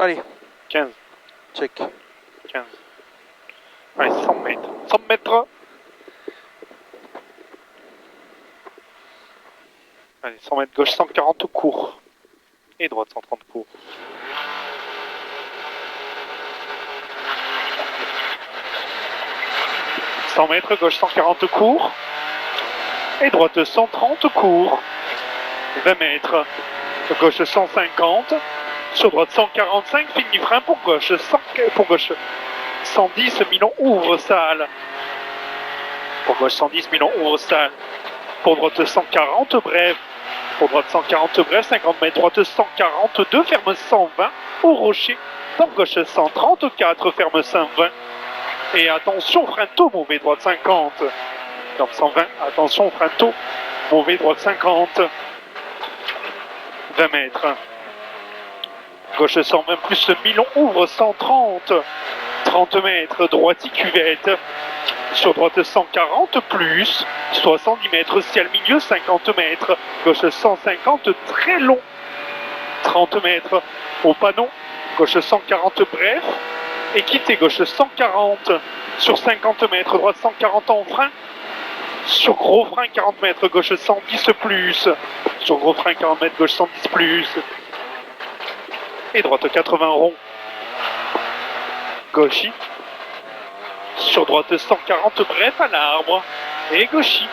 Allez, 15, check. 15. Allez, 100 mètres. 100 mètres. Allez, 100 mètres gauche, 140 court. Et droite, 130 court. « 100 mètres, gauche 140 court. Et droite 130 court. 20 mètres, gauche 150. Sur droite 145, fini frein pour gauche. 110, Milon ouvre salle. Pour gauche 110, Milon ouvre salle. Pour droite 140, bref. Pour droite 140, bref, 50 mètres. Droite 142, ferme 120 au rocher. Pour gauche 134, ferme 120. Et attention, frein tôt, mauvais, droite 50. Ferme 120, attention, frein tôt. Mauvais, droite 50. 20 mètres. Gauche 120 plus Milon ouvre 130. 30 mètres, droite cuvette. Sur droite 140 plus 70 mètres, ciel milieu 50 mètres. Gauche 150, très long. 30 mètres au panneau. Gauche 140 bref. Et quittez gauche 140 sur 50 mètres. Droite 140 en frein. Sur gros frein 40 mètres, gauche 110 plus. Sur gros frein 40 mètres, gauche 110 plus. Et droite 80 rond. Gauchy. Sur droite 140 bref à l'arbre. Et gauchy.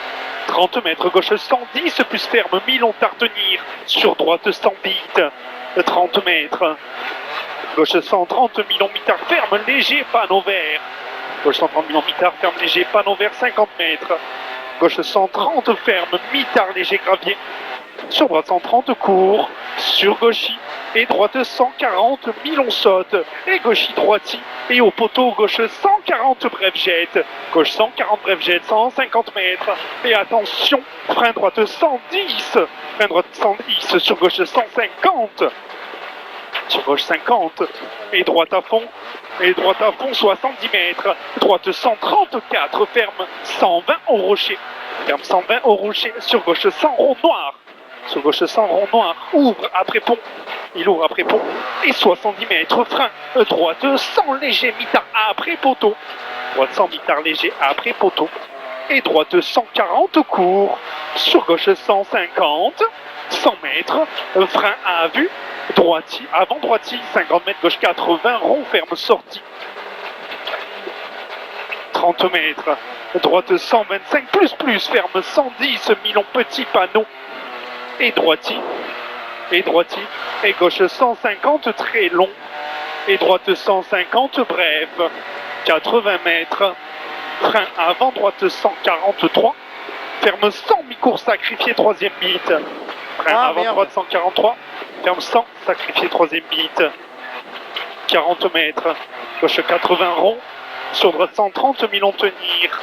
30 mètres, gauche 110 plus ferme, Milon tenir. Sur droite 100 bits. 30 mètres. Gauche 130, Milon mitard ferme, léger, panneau vert. Gauche 130, Milon mitard ferme, léger, panneau vert 50 mètres. Gauche 130 ferme, mitard léger gravier. Sur droite 130 court, sur gauchy. Et droite 140, Milon saute. Et gauchy droiti. Et au poteau gauche 140 bref jette. Gauche 140 bref jette, 150 mètres. Et attention, frein droite 110. Frein droite 110 sur gauche 150. Sur gauche 50. Et droite à fond. Et droite à fond 70 mètres. Droite 134, ferme 120 au rocher. Ferme 120 au rocher. Sur gauche 100 rond noir. Sur gauche 100 rond noir. Ouvre après pont. Il ouvre après pont. Et 70 mètres. Frein. Droite 100 léger mitard après poteau. Droite 100 mitard léger après poteau. Et droite 140 court. Sur gauche 150. 100 mètres. Frein à vue. Droiti. Avant droiti. 50 mètres. Gauche 80. Rond ferme sortie. 30 mètres. Droite 125 plus. Ferme 110. Milon petit panneau. Et droiti. Et droiti. Et gauche 150 très long. Et droite 150 bref. 80 mètres. Frein avant droite 143. Ferme 100 mi-cours sacrifié troisième bit. Frein avant droite 143. Ferme 100 sacrifié troisième bit. 40 mètres. Gauche 80 rond. Sur droite 130 Milon tenir.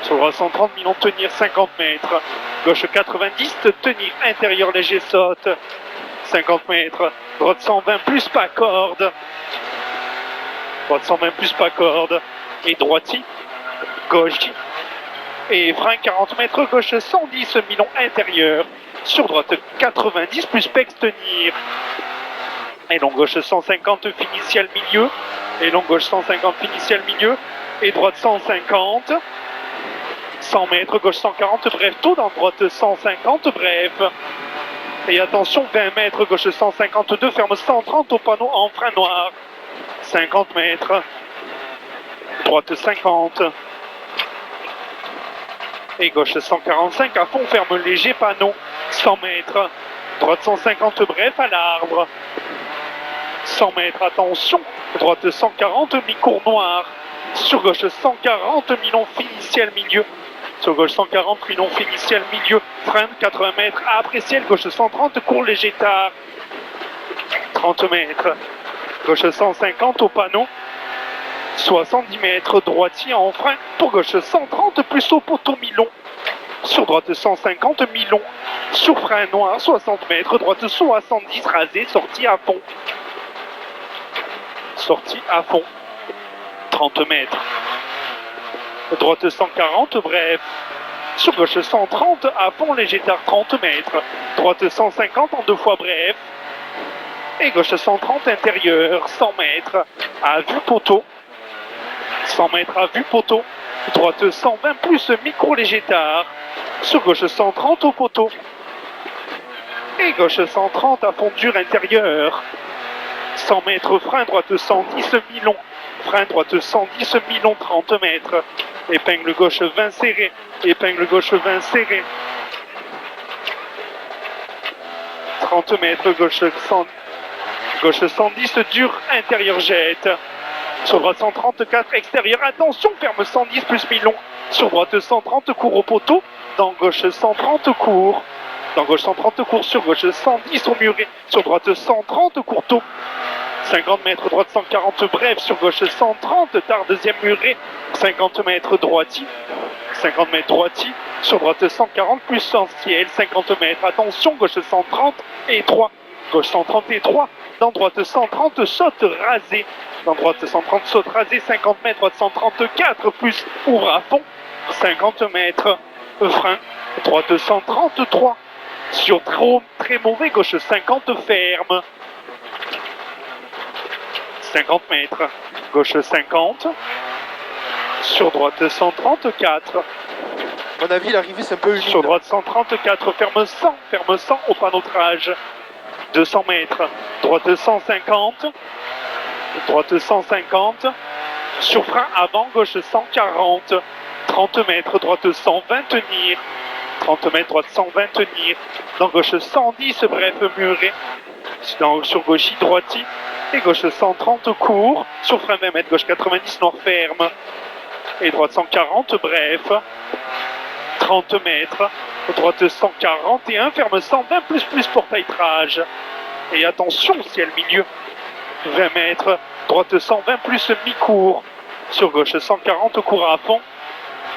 Sur droite 130 Milon tenir 50 mètres. Gauche 90 tenir intérieur léger saute. 50 mètres. Droite 120 plus pas corde. Droite 120 plus pas corde. Et droiti. Gauche. Et frein 40 mètres. Gauche 110 Milon intérieur. Sur droite 90 plus pex tenir. Et long gauche 150 finicial milieu. Et long gauche 150 finicial milieu. Et droite 150. 100 mètres, gauche 140, bref, tôt dans droite 150, bref. Et attention, 20 mètres, gauche 152, ferme 130 au panneau en frein noir. 50 mètres. Droite 50. Et gauche 145, à fond, ferme léger panneau. 100 mètres. Droite 150, bref, à l'arbre. 100 mètres, attention. Droite 140, mi-cours noir. Sur gauche 140, Milon finiciel milieu. Sur gauche 140, Milon finiciel milieu. Frein 80 mètres à apprécier. Gauche 130, court léger tard. 30 mètres. Gauche 150 au panneau. 70 mètres droitier en frein. Pour gauche 130 plus au poteau Milon. Sur droite 150 Milon. Sur frein noir 60 mètres. Droite 70 rasé. Sortie à fond. Sortie à fond. 30 mètres. Droite 140, bref. Sur gauche 130, à fond léger tard 30 mètres. Droite 150 en deux fois bref. Et gauche 130 intérieur, 100 mètres à vue poteau. 100 mètres à vue poteau. Droite 120 plus micro léger tard. Sur gauche 130 au poteau. Et gauche 130 à fond dur intérieur. 100 mètres frein, droite 110 mi-long. Frein droite 110 mi-long, 30 mètres. Épingle gauche 20 serré. Épingle gauche 20 serré. 30 mètres, gauche 110 dur, intérieur jette. Sur droite 134, extérieur, attention, ferme 110 plus mi-long. Sur droite 130, court au poteau. Dans gauche 130, court. Dans gauche 130, court. Sur gauche 110 au muret. Sur droite 130, courteau. 50 mètres, droite 140, bref. Sur gauche 130, tard deuxième muret. 50 mètres, droiti. 50 mètres, droiti. Sur droite 140, plus en ciel. 50 mètres, attention, gauche 130 et 3. Gauche 130 et 3. Dans droite 130, saute rasé. Dans droite 130, saute rasé. 50 mètres, droite 134, plus ouvre à fond. 50 mètres, frein. Droite 133. Sur trop, très mauvais, gauche 50, ferme. 50 mètres, gauche 50. Sur droite 134. À mon avis, l'arrivée, c'est un peu humide. Sur droite 134, ferme 100 au panotrage. 200 mètres, droite 150. Droite 150. Sur frein avant, gauche 140. 30 mètres, droite 120, tenir. 30 mètres, droite 120, tenir. Dans gauche 110, bref, muret. Sur gauche, droiti. Et gauche 130, court. Sur frein 20 mètres, gauche 90, noir ferme. Et droite 140, bref. 30 mètres. Droite 141, ferme 120, plus portail trage. Et attention, ciel milieu. 20 mètres. Droite 120, plus mi-court. Sur gauche 140, court à fond.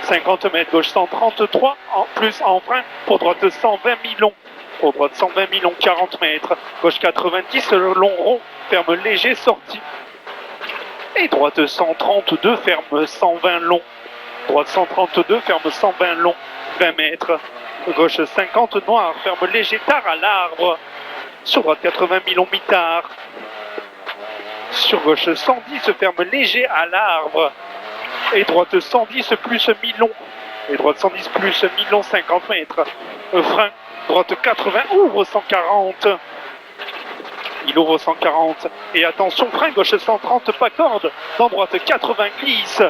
50 mètres, gauche 133, plus en frein. Pour droite 120, mi-long. Pour droite 120, mi-long, 40 mètres. Gauche 90, long rond. Ferme léger, sortie. Et droite 132, ferme 120 long. Droite 132, ferme 120 long. 20 mètres. Gauche 50, noir. Ferme léger, tard à l'arbre. Sur droite 80, mi-long, mi-tard. Sur gauche 110, ferme léger à l'arbre. Et droite 110 plus mi-long. Et droite 110 plus mi-long, 50 mètres. Frein. Droite 80, ouvre 140. Il ouvre 140. Et attention, frein, gauche 130, pas corde. Dans droite 80, glisse.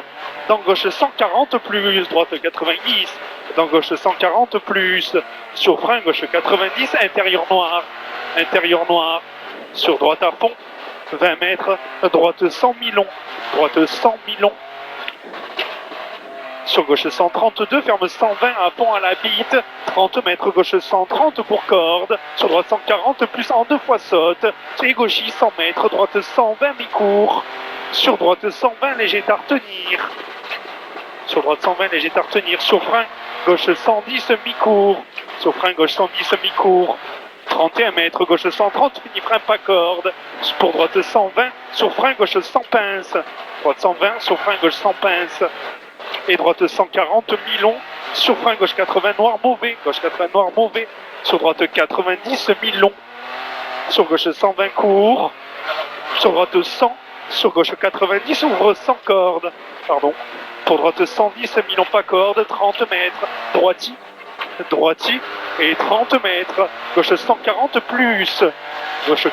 Dans gauche 140 plus. Droite 80, glisse. Dans gauche 140 plus. Sur frein, gauche 90, intérieur noir. Intérieur noir. Sur droite à fond. 20 mètres. Droite 100 mi-long. Droite 100 mi-long. Sur gauche 132, ferme 120 à fond à la bite. 30 mètres, gauche 130 pour corde. Sur droite 140, plus en deux fois saute. Et gauchis 100 mètres, droite 120 mi-court. Sur droite 120, léger tard tenir. Sur droite 120, léger tard tenir. Sur frein, gauche 110 mi-court. Sur frein, gauche 110 mi-court. 31 mètres, gauche 130, fini frein pas corde. Pour droite 120, sur frein, gauche 100 pince. Droite 120, sur frein, gauche 100 pince. Et droite 140, mi-long. Sur frein, gauche 80, noir, mauvais. Gauche 80, noir, mauvais. Sur droite 90, mi-long. Sur gauche 120, court. Sur droite 100. Sur gauche 90, ouvre 100 cordes. Pardon. Pour droite 110, mi-long, pas corde. 30 mètres. Droiti. Droiti. Et 30 mètres. Gauche 140, plus. Gauche.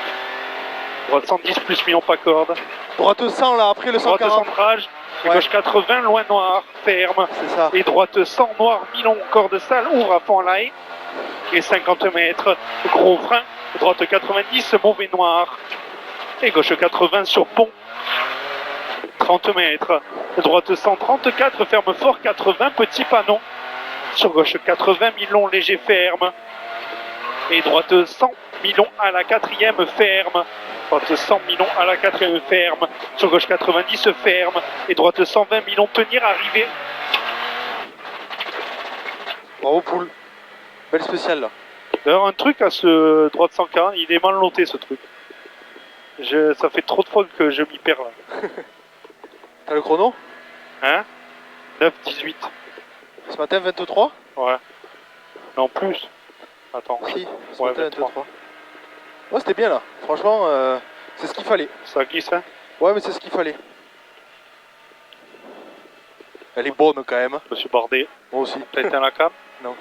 Droite 110, plus mi-long, pas corde. Droite 100, là, après le 140. Droite centrage. Ouais. Gauche 80, loin noir, ferme. C'est ça. Et droite 100, noir, mi-long, corde sale, ouvre à fond à la haie. Et 50 mètres, gros frein. Droite 90, mauvais noir. Et gauche 80 sur pont. 30 mètres. Droite 134, ferme fort 80, petit panneau. Sur gauche 80, mi-long, léger, ferme. Et droite 100, mi-long à la quatrième, ferme. Droite 100, mi-long à la quatrième, ferme. Sur gauche 90, ferme. Et droite 120, mi-long, tenir, arriver. Bravo, poule. Belle spéciale, là. D'ailleurs, un truc à ce droite 140, il est mal noté, ce truc. Ça fait trop de fois que je m'y perds, là. T'as le chrono? Hein? 9-18. Ce matin, 23? Ouais. Non, plus. Attends. Si, ce Ouais, matin, 23. 23. Ouais, c'était bien là. Franchement, c'est ce qu'il fallait. Ça glisse, hein. Ouais, mais c'est ce qu'il fallait. Elle est bonne quand même. Je me suis bordé. Moi aussi. T'as éteint la cam? Non.